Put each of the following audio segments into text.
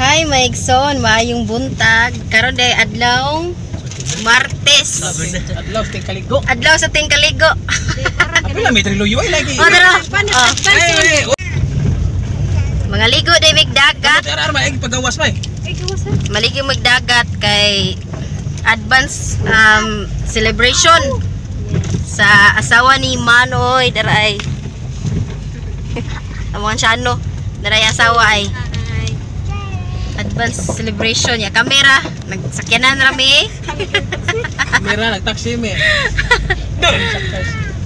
Hi Maigson, maayong buntag. Karon day adlaw Martes. Adlaw sa tingkaligo. Adlaw sa tingkaligo. Apil may triloyo ay lagi. Oh, dara. Mga ligo day migdagat. Ara may pagawas bay. Maligi magdagat kay advance celebration sa asawa ni Manoy daray. Among siano daray asawa ay advance celebration ya. Kamera nagsakyanan rami. Kamera nagtaksi me.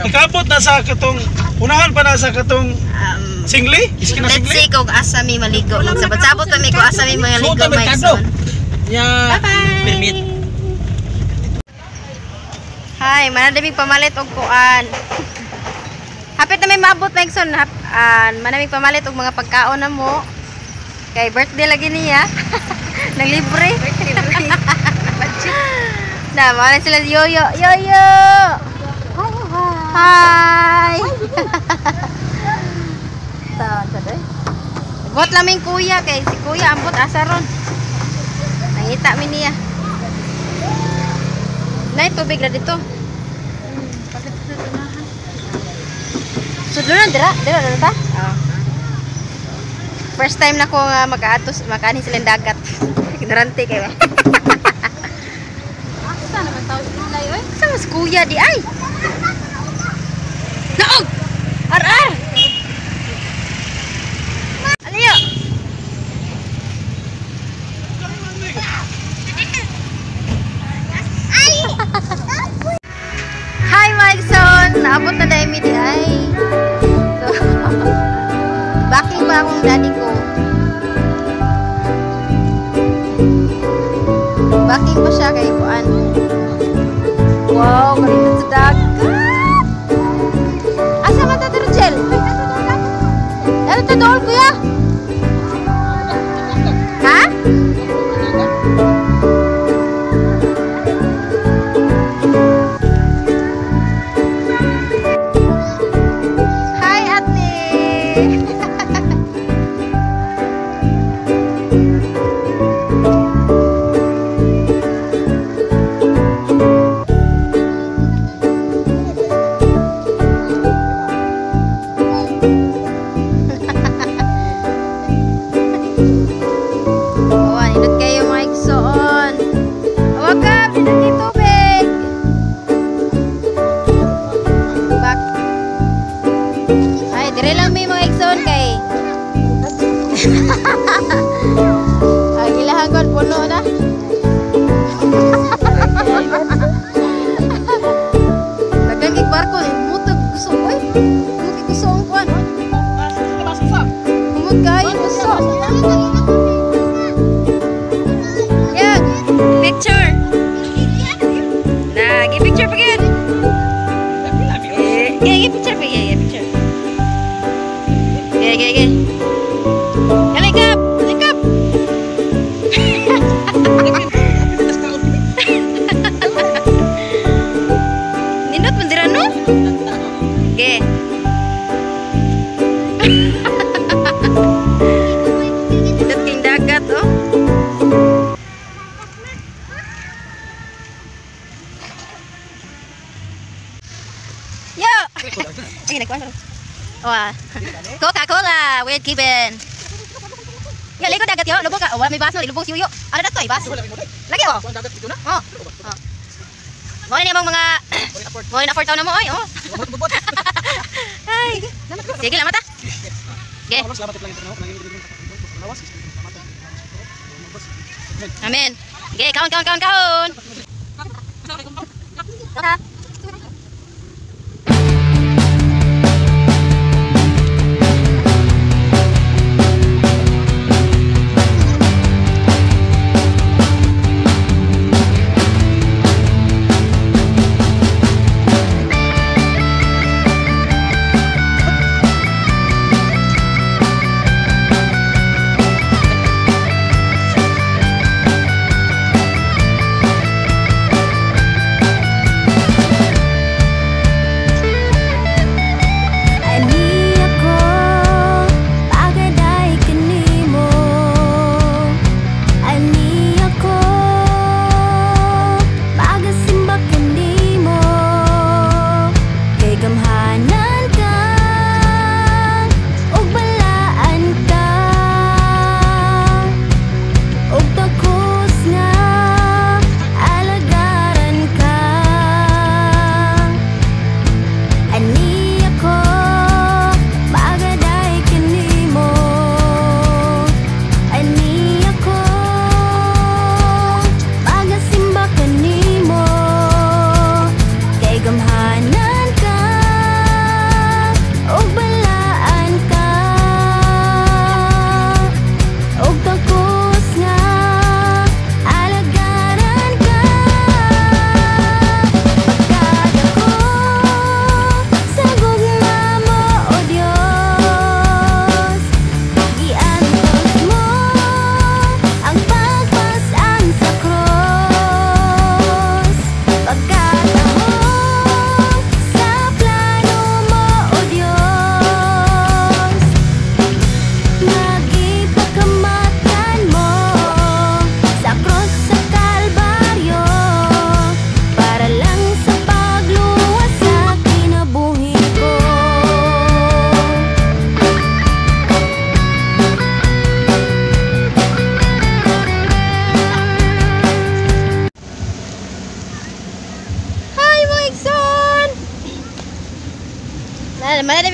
Ikabot na sa katong unahan pa na sa katong singli? Let's see kung asa mi maligo. Magsabot-sabot kami kung asa mi maligo Maigson. Ya. Bye-bye. Hi, manamig pamalit og kuan. Hapit na may maabot Maigson. Manamig pamalit og mga pagkaon na mo. Kay birthday lagi niya. Nang libre. Na, mga sila yoyo. Yoyo! Hi! Bot laming kuya kay si kuya ambot asa ron. Nangita mi niya. Nay tubig ra dito. Sudlunan dira ta? First time na ko mag-aatos, makanin silang dagat. Ignorante kayo. Asa naman tao sila oy? Asa mas kuya di ay? Naog! Ar! Aliyo! Hi Maigson! Naabot na dahil mi di ay. So, backing pa akong daddy ko. Backing pa siya kay kuan. Wow, kalito sa dagat. Asa man ta Rachel? Ano ta dool kuya? Ha? Hi ate. Dire lang may mga Maigson kay ang ilahan ko puno na. Nagkagig barko mutog gusto ko eh. Mutog gusto ang kuan. Humot kayo gusto. Yeah, picture. Nah, give picture again. Give picture again. Okay. Likap. Nindot mendiran no? Okay. Nindot king dagat oh. Yo. Ay nagkuan. Wah, Coca-Cola with Kiben. Ya, ligo dagat yo, lubog ka. Wala may baso, lubog si Yuyo. Ano dato ay baso? Lagi oh. Oh. Mo ni among mga mo na 4 taon na mo oy, oh. Ay. Sige lang mata. Okay. Amen. Okay, kaon.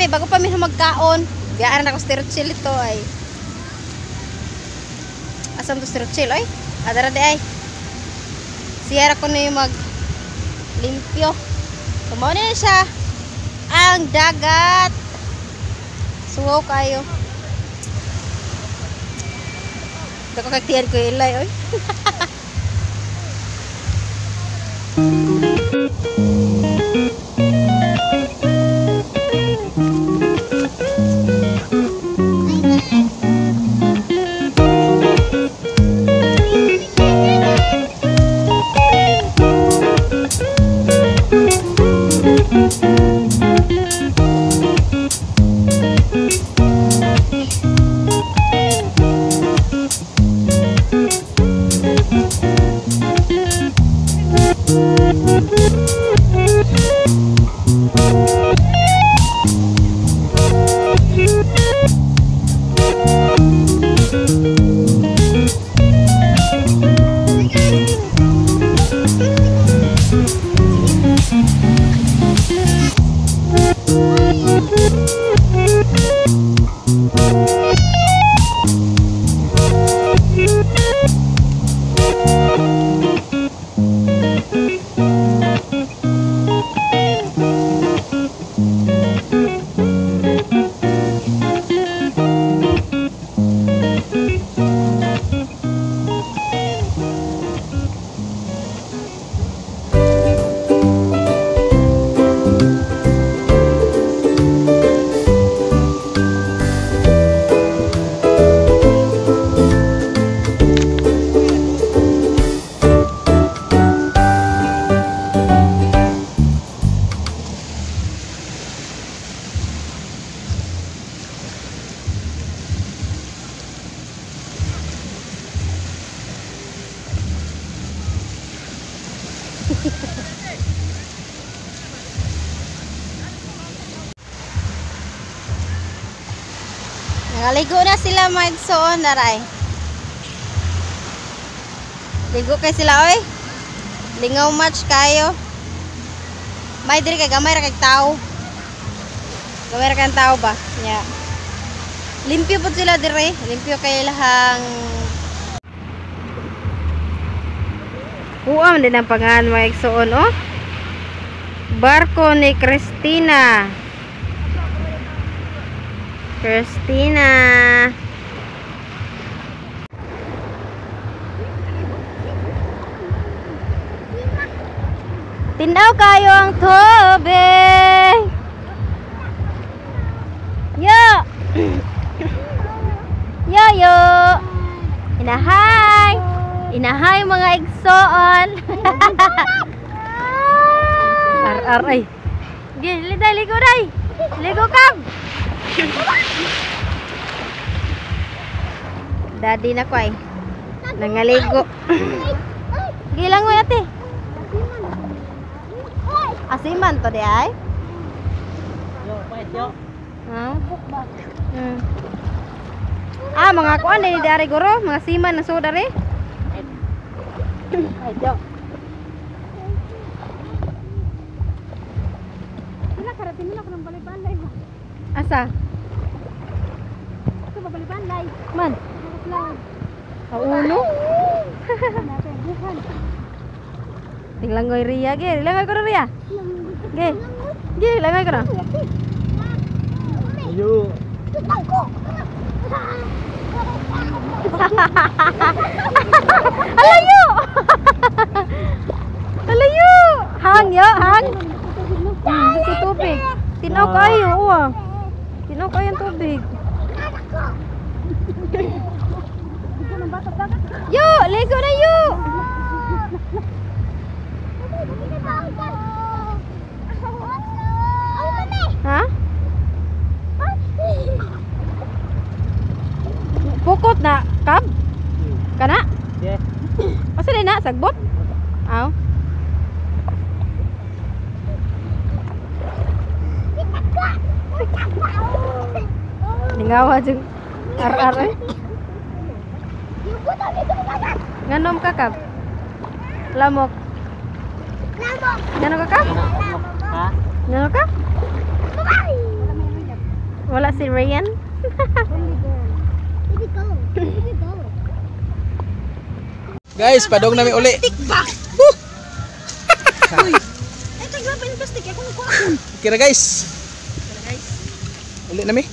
may bago pa min magkaon. Biyaan ako stirchil ito ay. Asam to stirchil ay? Adara di ay. Siyara ko na yung mag limpyo. Tumaw na siya. Ang dagat. Suwaw kayo. Dako kagtiyan ko ilay oy. Nangaligo na sila mga igsoon daray. Ligo kay sila oy. Lingaw match kayo. May diri kay gamay ra kay tao. Gamay ra kay tao ba? Nya. Limpyo pud sila dire. Limpyo kay lahang Uam din ang pangalan mga igsoon oh. Barko ni Christina. Christina. Tindaw kayo ang tubig. Yo. Yo yo. Inahay. Inahay mga igsoon. Ar ay. Gili dai ligo dai. Ligo kab. Daddy na ko ay nangaligo. Gilang mo ate. Asiman to di ay? Yo, pait yo. Ah, mga kuan ni dari guro, mga siman na soda re. Ay, yo. Wala karating na ko ng balay-balay. Asa? Ito ba balay-balay? Man. Kauno. Tinglangoy Ria ge, langoy ko Ria. Ge. Ge, langoy ko na. Ayo. Alayo. Alayo. Hang yo, hang. Dito tubig. Tinaw kayo, uwa. Tinaw kayo ang tubig. Yo, ligo na yo. Ha? Pukot na kab? Kana? Yeah. Asa din na sagbot? Aw. Ningawa jeng ar eh. Nganom ka kab? Lamok. Lamok. Nganom ka kab? Ha? Nganom ka? Wala si Ryan. Guys, padong namin uli. Ay, tagla pa yung plastic. Ako nagkuha. Kira guys. Uli nami.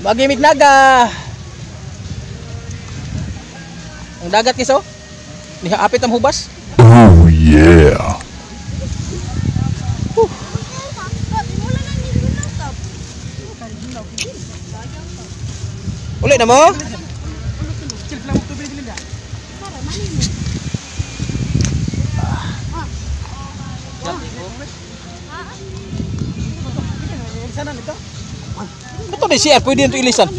Magimig naga. Ang dagat kiso. Nihaapit ang hubas. Oh yeah. Uli na mo. Ito na siya, pwede ito ilisan.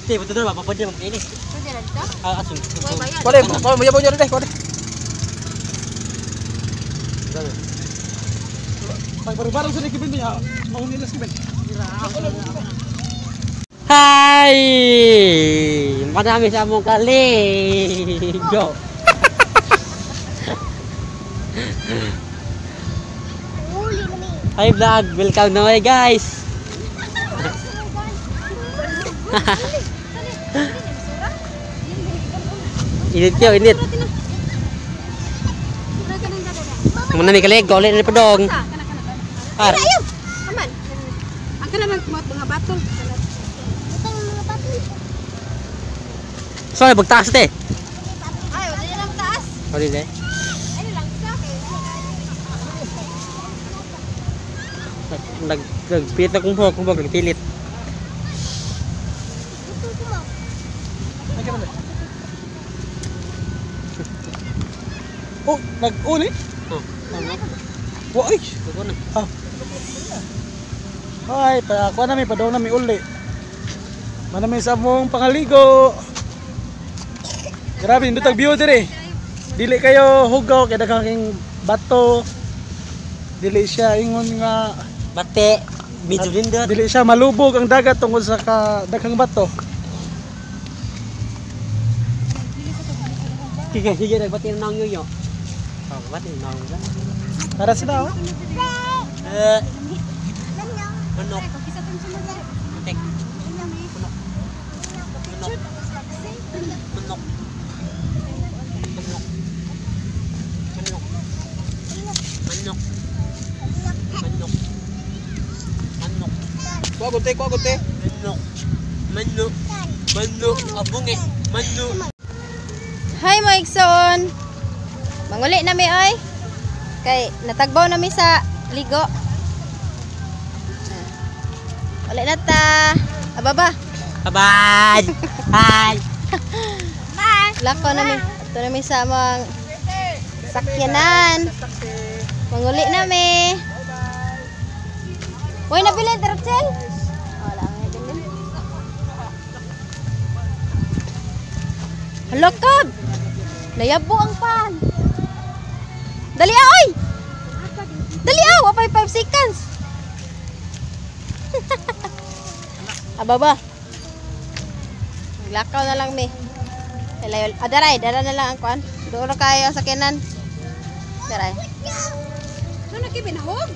Betul Bapak pwede mag-inis. Pwede na dito? Asun. Uy, bayan. Pwede, mayabaw dyan deh, pwede. Baru-baru sa nagkibin niya, maunilas kibin. Hai, marami sa mong kaligo. Hi vlog, welcome na way guys. Init yun, init. Muna ni kaligo, ulit na padong. Par. Aman. Ang kanaman mga batol. Sorry, bagtaas ito eh. Ay, wala na lang taas. Sorry deh. Ay, lang sa akin. Nagpilit akong buhok, kumbaga nagpilit. Oh, nag-uli? Oh, tama. Wai. Tugon na. Ay, kuha namin, padong namin uli. Manami sa mong pangaligo. Grabe, hindi tag view dire. Dili kayo hugaw, kaya daghang bato. Dili siya ingon nga, Bate, medyo lindot. dili siya malubog ang dagat tungkol sa daghang bato. Sige, nagbati na ng yoyo. Oh, bati na ng lang. Tara sila oh. Manok. Tek. Manok. Manok. Manok. Manok. Manok. Manok. Kuha gunte, kuha gunte. Manok. Manok. Manok. Abong eh. Manok. Hi, mga igsoon. Manguli na mi oy. Kay natagbaw na mi sa ligo. Uli na ta. Ababa. Bye-bye. Bye. Bye. Lako na mi. Ito na mi sa mga sakyanan. Manguli na mi. Uy, nabili, Rachel? Wala nga nabili. Hala, Kab! Nayabo ang pan. Dali oy! Dali wapay 5 seconds. Ababa. Maglakaw na lang mi. Daray, dala na lang ang kuan. Doon na kayo sa kinan. Daray. Ano na kibinahog?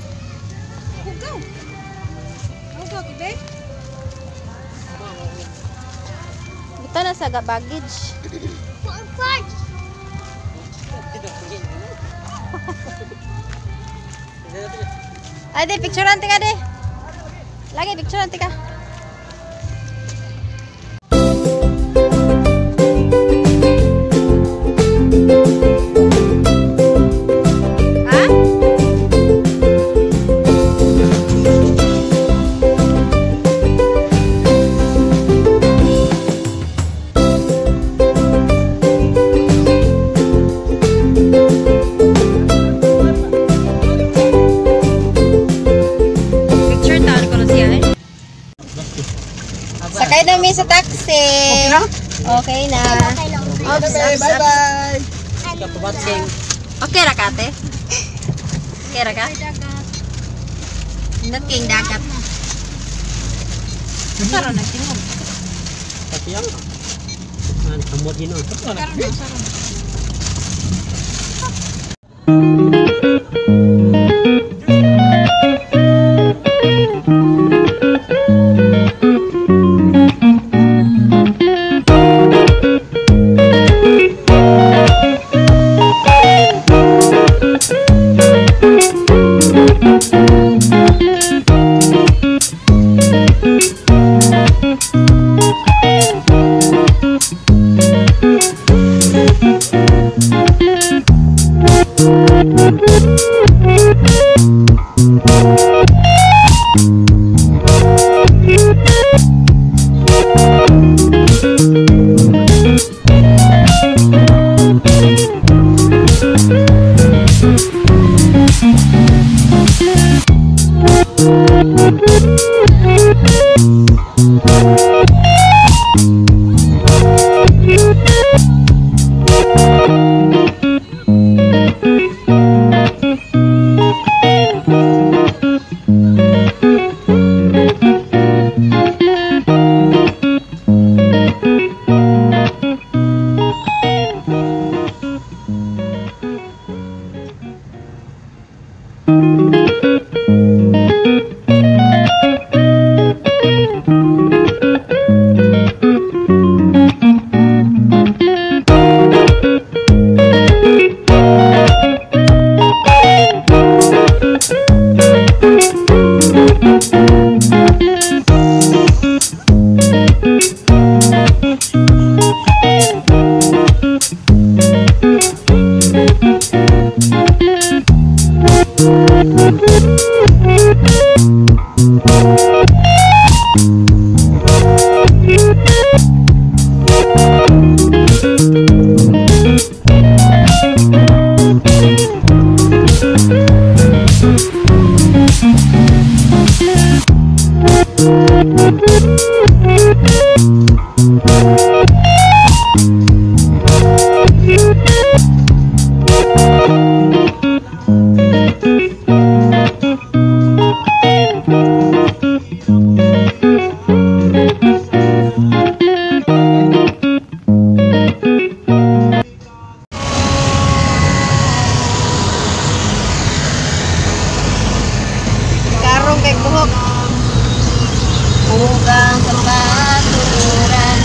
Hugaw. Hugaw kibe? Ito na sa baggage. Ay, di, picturean tika di. Lagi, picturean tika. Ha? Picture taon ko na siya eh. Sakay na mi sa taxi. Okay na. Oops, Bye-bye. Kapabatsing. Okay ra ka, ate? Okay ra ka? Naking dagat. Karon nagtingog. Tapi yang Kamot yun. Karon na, karon. Bukan tempat tururan.